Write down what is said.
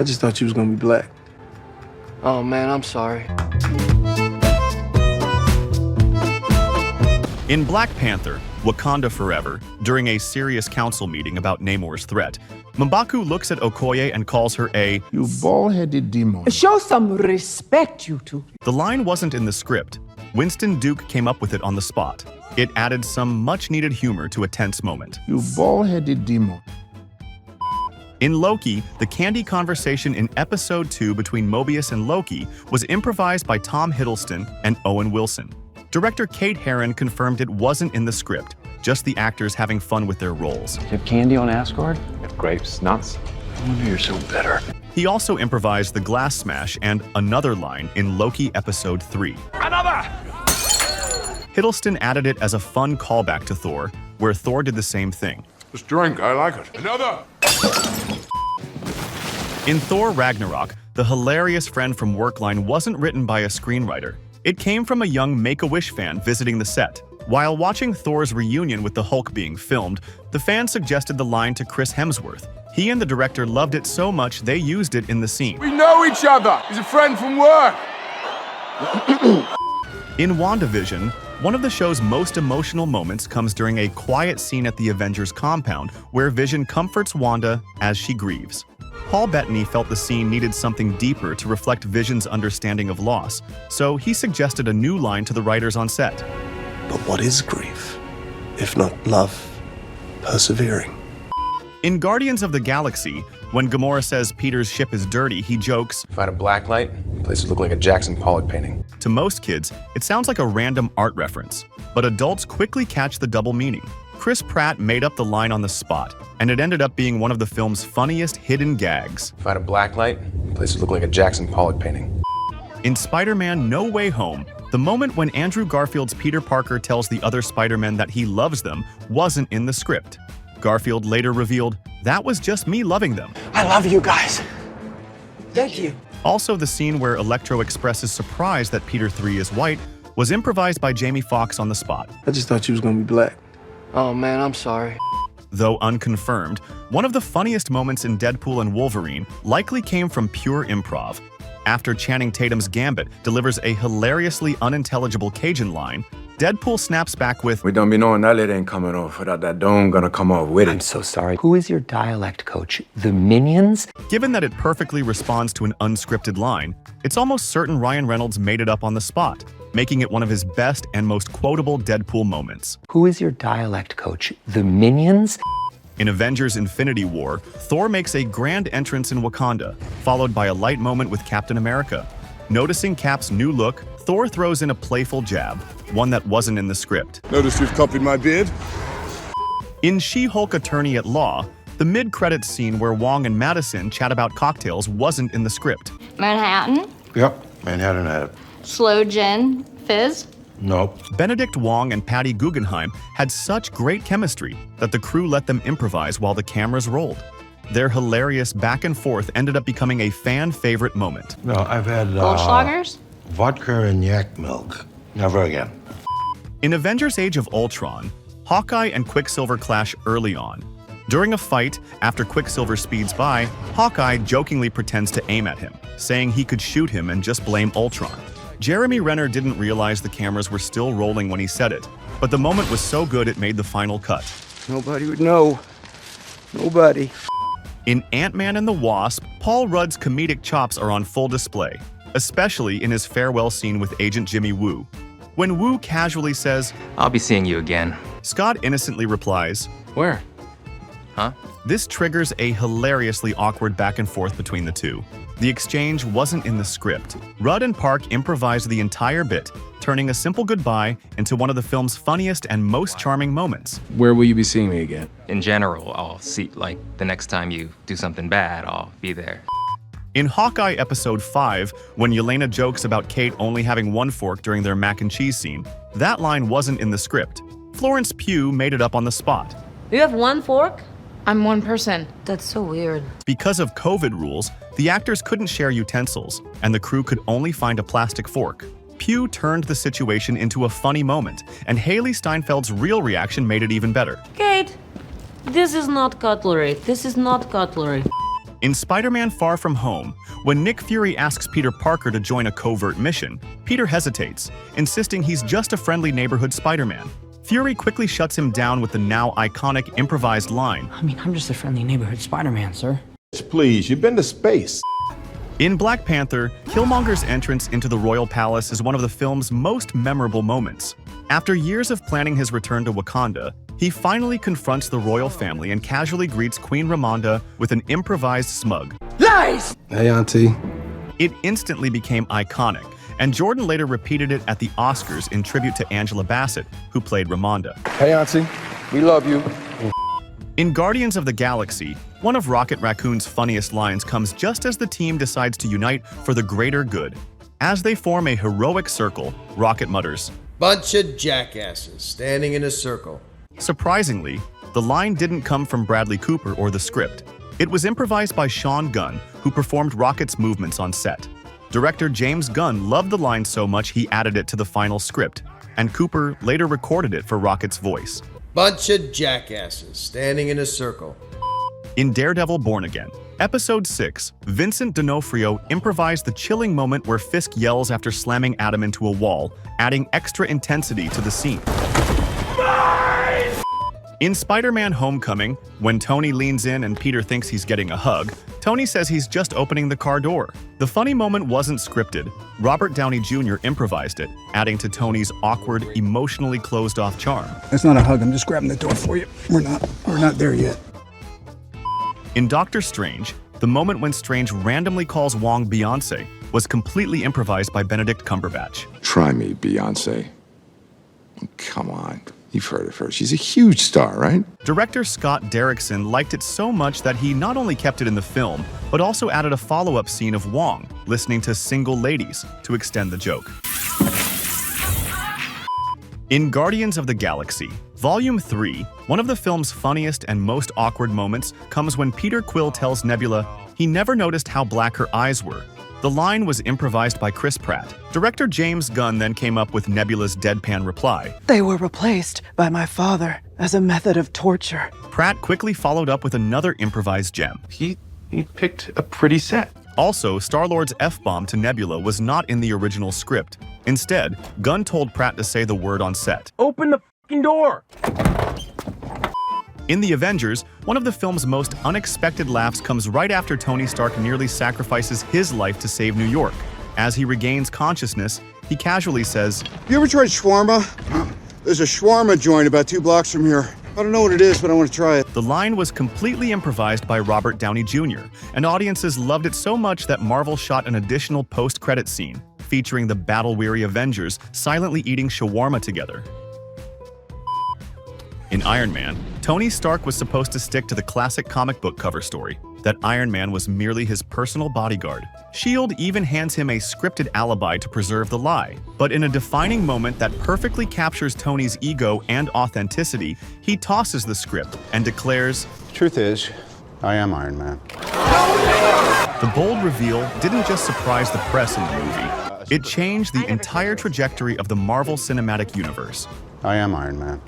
I just thought you was gonna be black. Oh man, I'm sorry. In Black Panther, Wakanda Forever, during a serious council meeting about Namor's threat, M'Baku looks at Okoye and calls her a "You bald-headed demon." Show some respect, you two. The line wasn't in the script. Winston Duke came up with it on the spot. It added some much-needed humor to a tense moment. "You bald-headed demon." In Loki, the candy conversation in Episode 2 between Mobius and Loki was improvised by Tom Hiddleston and Owen Wilson. Director Kate Herron confirmed it wasn't in the script, just the actors having fun with their roles. You have candy on Asgard? Have grapes, nuts. No wonder you're so bitter. He also improvised the glass smash and another line in Loki Episode 3. Another! Hiddleston added it as a fun callback to Thor, where Thor did the same thing. This drink, I like it. Another! In Thor Ragnarok, the hilarious friend from work line wasn't written by a screenwriter. It came from a young Make-A-Wish fan visiting the set. While watching Thor's reunion with the Hulk being filmed, the fan suggested the line to Chris Hemsworth. He and the director loved it so much they used it in the scene. We know each other. He's a friend from work. In WandaVision, one of the show's most emotional moments comes during a quiet scene at the Avengers compound where Vision comforts Wanda as she grieves. Paul Bettany felt the scene needed something deeper to reflect Vision's understanding of loss, so he suggested a new line to the writers on set. But what is grief, if not love, persevering? In Guardians of the Galaxy, when Gamora says Peter's ship is dirty, he jokes, If I had a black light, places look like a Jackson Pollock painting. To most kids, it sounds like a random art reference, but adults quickly catch the double meaning. Chris Pratt made up the line on the spot, and it ended up being one of the film's funniest hidden gags. If I had a black light, places look like a Jackson Pollock painting. In Spider-Man No Way Home, the moment when Andrew Garfield's Peter Parker tells the other Spider-Men that he loves them wasn't in the script. Garfield later revealed, "That was just me loving them." I love you guys. Thank you. Also, the scene where Electro expresses surprise that Peter 3 is white was improvised by Jamie Foxx on the spot. I just thought you was gonna be black. Oh man, I'm sorry. Though unconfirmed, one of the funniest moments in Deadpool and Wolverine likely came from pure improv. After Channing Tatum's Gambit delivers a hilariously unintelligible Cajun line, Deadpool snaps back with, We don't be knowing that lid ain't coming off without that dome gonna come off with I'm it. so sorry. Who is your dialect coach? The Minions? Given that it perfectly responds to an unscripted line, it's almost certain Ryan Reynolds made it up on the spot, making it one of his best and most quotable Deadpool moments. Who is your dialect coach? The Minions? In Avengers Infinity War, Thor makes a grand entrance in Wakanda, followed by a light moment with Captain America. Noticing Cap's new look, Thor throws in a playful jab, one that wasn't in the script. Notice you've copied my beard? In She-Hulk Attorney at Law, the mid-credits scene where Wong and Madison chat about cocktails wasn't in the script. Manhattan, Yep, Manhattan had it. slow gin, fizz. Nope. Benedict Wong and Patty Guggenheim had such great chemistry that the crew let them improvise while the cameras rolled. Their hilarious back and forth ended up becoming a fan-favorite moment. No, I've had Goldschlagers? vodka and yak milk. Never again. In Avengers Age of Ultron, Hawkeye and Quicksilver clash early on. During a fight, after Quicksilver speeds by, Hawkeye jokingly pretends to aim at him, saying he could shoot him and just blame Ultron. Jeremy Renner didn't realize the cameras were still rolling when he said it, but the moment was so good it made the final cut. Nobody would know. Nobody. In Ant-Man and the Wasp, Paul Rudd's comedic chops are on full display, especially in his farewell scene with Agent Jimmy Woo. When Woo casually says, I'll be seeing you again. Scott innocently replies, Where? Huh? This triggers a hilariously awkward back and forth between the two. The exchange wasn't in the script. Rudd and Park improvised the entire bit, turning a simple goodbye into one of the film's funniest and most charming moments. Where will you be seeing me again? In general, I'll see, like, the next time you do something bad, I'll be there. In Hawkeye Episode 5, when Yelena jokes about Kate only having one fork during their mac and cheese scene, that line wasn't in the script. Florence Pugh made it up on the spot. You have one fork? I'm one person. That's so weird. Because of COVID rules, the actors couldn't share utensils, and the crew could only find a plastic fork. Pugh turned the situation into a funny moment, and Haley Steinfeld's real reaction made it even better. Kate, this is not cutlery. This is not cutlery. In Spider-Man Far From Home, when Nick Fury asks Peter Parker to join a covert mission, Peter hesitates, insisting he's just a friendly neighborhood Spider-Man. Fury quickly shuts him down with the now iconic improvised line, I mean, I'm just a friendly neighborhood Spider-Man, sir. Please, you've been to space. In Black Panther, Killmonger's entrance into the Royal Palace is one of the film's most memorable moments. After years of planning his return to Wakanda, he finally confronts the royal family and casually greets Queen Ramonda with an improvised smug. Lies! Hey, Auntie. It instantly became iconic, and Jordan later repeated it at the Oscars in tribute to Angela Bassett, who played Ramonda. Hey, Auntie. We love you. In Guardians of the Galaxy, one of Rocket Raccoon's funniest lines comes just as the team decides to unite for the greater good. As they form a heroic circle, Rocket mutters, "Bunch of jackasses standing in a circle." Surprisingly, the line didn't come from Bradley Cooper or the script. It was improvised by Sean Gunn, who performed Rocket's movements on set. Director James Gunn loved the line so much he added it to the final script, and Cooper later recorded it for Rocket's voice. "Bunch of jackasses standing in a circle." In Daredevil Born Again, Episode 6, Vincent D'Onofrio improvised the chilling moment where Fisk yells after slamming Adam into a wall, adding extra intensity to the scene. In Spider-Man Homecoming, when Tony leans in and Peter thinks he's getting a hug, Tony says he's just opening the car door. The funny moment wasn't scripted. Robert Downey Jr. improvised it, adding to Tony's awkward, emotionally closed-off charm. That's not a hug, I'm just grabbing the door for you. We're not there yet. In Doctor Strange, the moment when Strange randomly calls Wong Beyoncé was completely improvised by Benedict Cumberbatch. Try me, Beyonce. Come on. You've heard of her. She's a huge star, right? Director Scott Derrickson liked it so much that he not only kept it in the film, but also added a follow-up scene of Wong listening to Single Ladies to extend the joke. In Guardians of the Galaxy, Volume 3, one of the film's funniest and most awkward moments comes when Peter Quill tells Nebula he never noticed how black her eyes were. The line was improvised by Chris Pratt. Director James Gunn then came up with Nebula's deadpan reply. They were replaced by my father as a method of torture. Pratt quickly followed up with another improvised gem. He picked a pretty set. Also, Star-Lord's F-bomb to Nebula was not in the original script. Instead, Gunn told Pratt to say the word on set. Open the fucking door! In The Avengers, one of the film's most unexpected laughs comes right after Tony Stark nearly sacrifices his life to save New York. As he regains consciousness, he casually says, You ever tried shawarma? There's a shawarma joint about 2 blocks from here. I don't know what it is, but I want to try it. The line was completely improvised by Robert Downey Jr., and audiences loved it so much that Marvel shot an additional post-credit scene, featuring the battle-weary Avengers silently eating shawarma together. In Iron Man, Tony Stark was supposed to stick to the classic comic book cover story, that Iron Man was merely his personal bodyguard. S.H.I.E.L.D. even hands him a scripted alibi to preserve the lie. But in a defining moment that perfectly captures Tony's ego and authenticity, he tosses the script and declares, Truth is, I am Iron Man. The bold reveal didn't just surprise the press in the movie, it changed the entire trajectory of the Marvel Cinematic Universe. I am Iron Man.